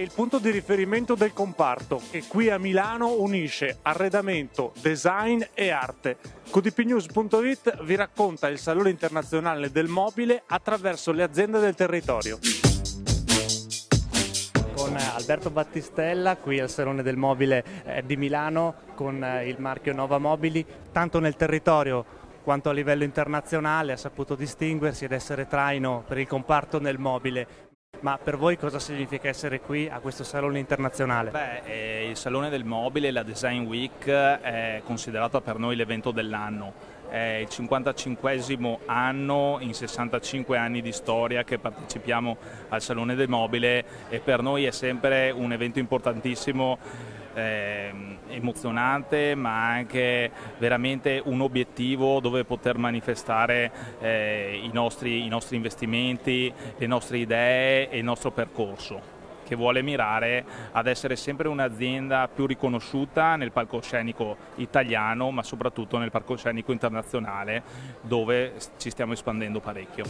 il punto di riferimento del comparto che qui a Milano unisce arredamento, design e arte. QDPnews.it vi racconta il Salone Internazionale del Mobile attraverso le aziende del territorio. Con Alberto Battistella qui al Salone del Mobile di Milano con il marchio Nova Mobili, tanto nel territorio quanto a livello internazionale ha saputo distinguersi ed essere traino per il comparto nel mobile. Ma per voi cosa significa essere qui a questo Salone internazionale? Il Salone del Mobile, la Design Week, è considerato per noi l'evento dell'anno. È il 55esimo anno in 65 anni di storia che partecipiamo al Salone del Mobile e per noi è sempre un evento importantissimo, emozionante, ma anche veramente un obiettivo dove poter manifestare i nostri investimenti, le nostre idee e il nostro percorso, che vuole mirare ad essere sempre un'azienda più riconosciuta nel palcoscenico italiano, ma soprattutto nel palcoscenico internazionale, dove ci stiamo espandendo parecchio.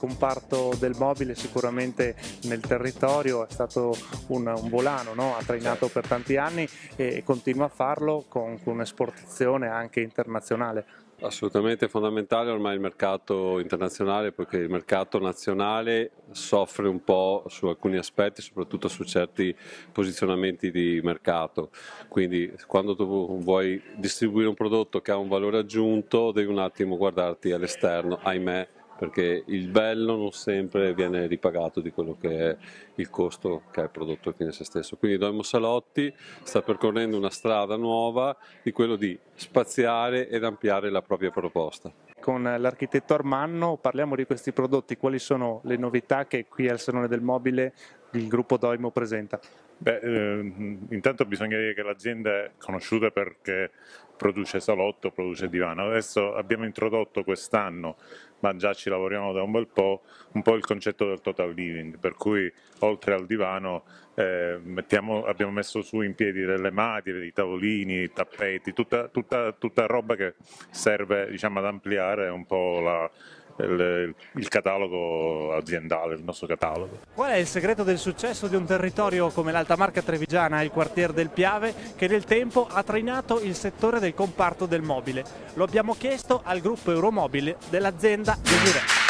Il comparto del mobile sicuramente nel territorio è stato un volano, no? Ha trainato per tanti anni e continua a farlo con un'esportazione anche internazionale. Assolutamente fondamentale ormai il mercato internazionale, perché il mercato nazionale soffre un po' su alcuni aspetti, soprattutto su certi posizionamenti di mercato. Quindi quando tu vuoi distribuire un prodotto che ha un valore aggiunto devi un attimo guardarti all'esterno, ahimè, perché il bello non sempre viene ripagato di quello che è il costo che ha il prodotto fine a se stesso. Quindi Doimo Salotti sta percorrendo una strada nuova di quello di spaziare ed ampliare la propria proposta. Con l'architetto Armanno parliamo di questi prodotti, quali sono le novità che qui al Salone del Mobile il gruppo Doimo presenta? Intanto bisogna dire che l'azienda è conosciuta perché produce salotto, produce divano. Adesso abbiamo introdotto quest'anno, ma già ci lavoriamo da un bel po', il concetto del total living, per cui oltre al divano abbiamo messo su in piedi delle matite, dei tavolini, tappeti, tutta roba che serve, diciamo, ad ampliare un po' il catalogo aziendale, il nostro catalogo. Qual è il segreto del successo di un territorio come l'Alta Marca Trevigiana, il quartier del Piave, che nel tempo ha trainato il settore del comparto del mobile? Lo abbiamo chiesto al gruppo Euromobile dell'azienda Desiree.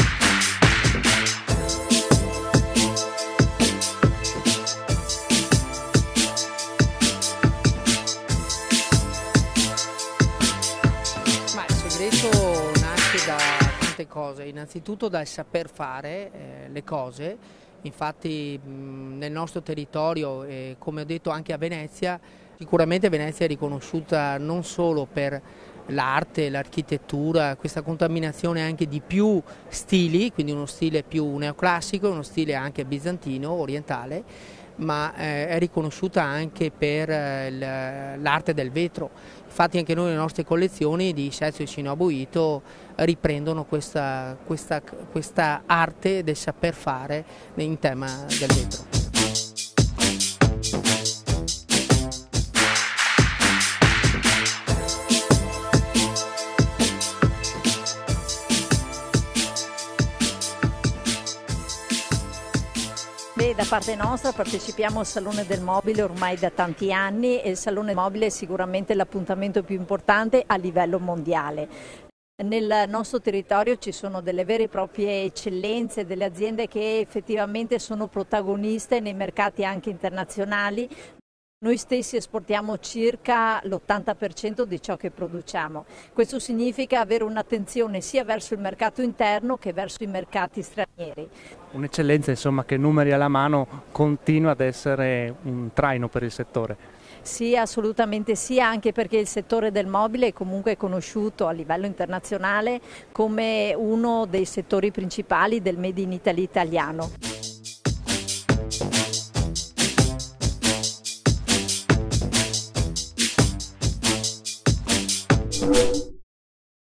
Cose, innanzitutto dal saper fare le cose. Infatti nel nostro territorio, come ho detto anche a Venezia, sicuramente Venezia è riconosciuta non solo per l'arte, l'architettura, questa contaminazione anche di più stili, quindi uno stile più neoclassico, uno stile anche bizantino, orientale, ma è riconosciuta anche per l'arte del vetro. Infatti anche noi le nostre collezioni di Sezio e Shinobu Ito riprendono questa arte del saper fare in tema del vetro. Da parte nostra partecipiamo al Salone del Mobile ormai da tanti anni e il Salone del Mobile è sicuramente l'appuntamento più importante a livello mondiale. Nel nostro territorio ci sono delle vere e proprie eccellenze, delle aziende che effettivamente sono protagoniste nei mercati anche internazionali. Noi stessi esportiamo circa l'80% di ciò che produciamo. Questo significa avere un'attenzione sia verso il mercato interno che verso i mercati stranieri. Un'eccellenza, insomma, che numeri alla mano continua ad essere un traino per il settore. Sì, assolutamente sì, anche perché il settore del mobile è comunque conosciuto a livello internazionale come uno dei settori principali del Made in Italy italiano.